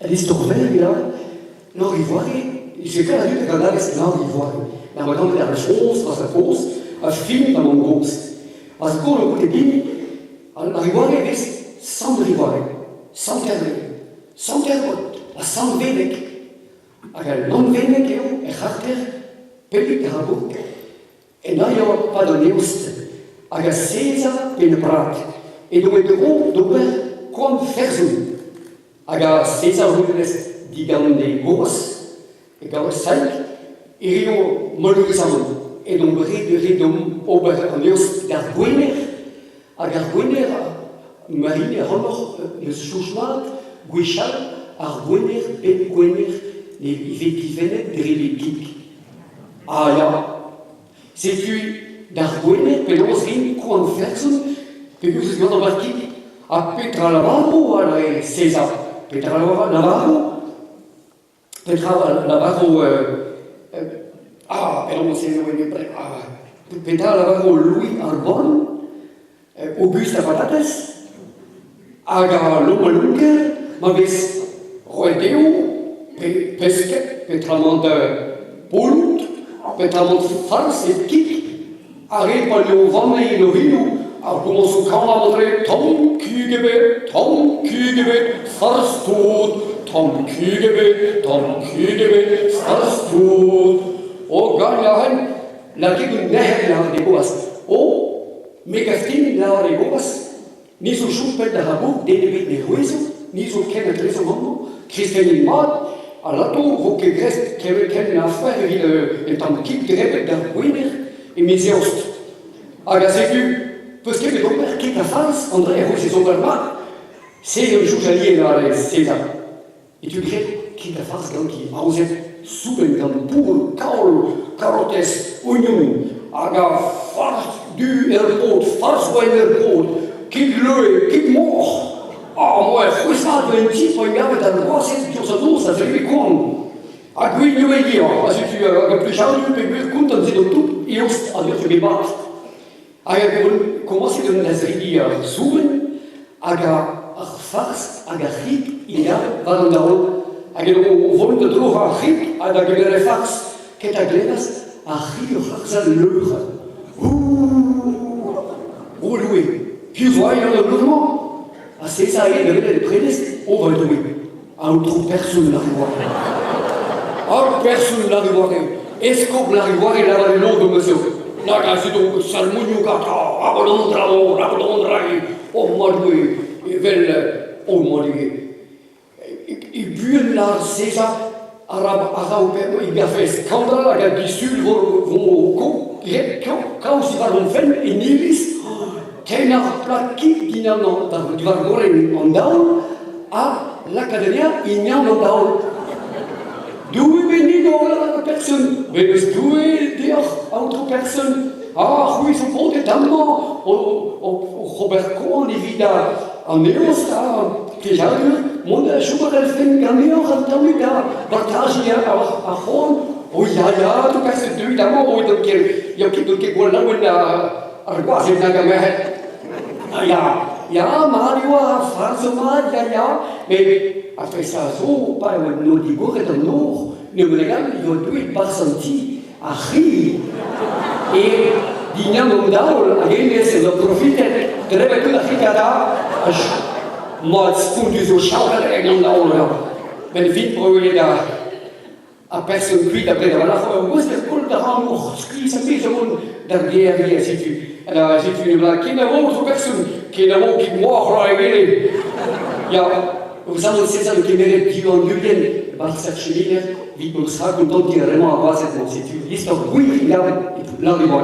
l'historvel, là, l'Henrivoire, j'ai fait la lutte avec l'Henrivoire. La madame de la chose, à sa cause, a fini dans mon grosse. À ce coup, le coup de bille, l'Henrivoire est sans Henrivoire, sans terre, à sans Vénec. À non-Vénec, et Harter, Pépic de Rabouk, et là, il n'y a pas de Néost, à César, et le Prat. Et donc, le gros, comme Ferzoun. À César, vous digam des Gos, et dans le 5, et Rio Molluxam, et donc Redom Ober Neost Garguiner, à Garguiner, Marine, Romor, le Chouchmat, Guichal, Arguiner, Guiner, les Vétivenet, Drélépik. Ah, là, c'est tu d'Arguiner, Pelosrin, Kouan Ferzoun, que vous avez embarqué à Petra Navarro, à César. Petra Navarro, Petra Navarro, Louis Arbon, Auguste Patates, Aga Lomalunker, Mavis Roedeo, Pesquet, Petramond Polut, Petramond Fars et Kik, Arrête Palio Vamé Novino, alors comment se quand à montrer Tom Kugebe, Farstod, Tom Kugebe, Farstod. Oh, gagne la gueule de des boas. Oh, Megaftin la des boas. Ni so chupet de Rabouk, des ruizo, ni so ken a trésor, Christian Mad, à la tour, vous que Grèce, ken a fait, et tant qu'il grève d'Arguiner, et Méséost. Agaseku. Parce que le père qui est la face, André, c'est son père, c'est le joujalier là, César. Et tu dirais, qui est la face, donc, qui a osé souben, comme pour, carottes, oignons, aga, farce du airport, farce du airport, qui le, qui mort. Ah, moi, je ça, de un petit, pour une gamme, dans le roi, c'est sur sa dos, ça fait lui con. A guigno et dire, parce que tu as plus chargé, tu peux compter dans tout, et on se dit, tu me bats. Comment c'est de la série Souven, aga Fars, aga Hik, il y a Valendao, aga le vol de droit à Hik, aga le Fars, qui est à Glenas, à Hik, Harza l'heure. Ouh, loué. Puis voyez le logement, à César et le prédestin, on va louer. À autre personne l'arrivoire. À personne l'arrivoire. Est-ce qu'on l'arrivoire et la l'eau de monsieur? Naga sido salmunyu kata, abondrai, oh malui, vel, oh malui. Il buent la César, arabe, il a fait scandale, il a dit sur vos quand si va l'on fait, et nilis, qu'un arplaki dinano, du vargoren en down, à l'académia, il n'y a en down. Due venido la personne, venus due dire à autre personne. Ah, oui, c'est bon, tellement. Robert Cohen, évidemment, en Néosta, qui a eu, mon jour, elle fait une gagneur, en temps de partage, il y a à Ron, oh, il y a, tout cas, c'est évidemment, oh, donc, il y a qui voit là, où il a, quoi, c'est la gamme. Ja, Mario, François, ja, mais après ça, so, pas nous digo que nous, nous me regardons, il doit pas senti à rire. Et dînons d'aul, à gagner, c'est le profit, de répéter la fricada, moi, pour du chauffeur, et non d'aul. Mais vite, pour aller à personne cuite après de la fois, où est-ce que pour le rendre, ce qui s'appelle le monde derrière, si tu. Alors, si tu ne qui n'a autre personne, qui n'a autre qui mord là, il y a, vous savez, c'est ça le Québec qui en Guyane, par cette cheminée, vite on sera content de dire vraiment à base cette histoire, oui, il y a, là, on est bon.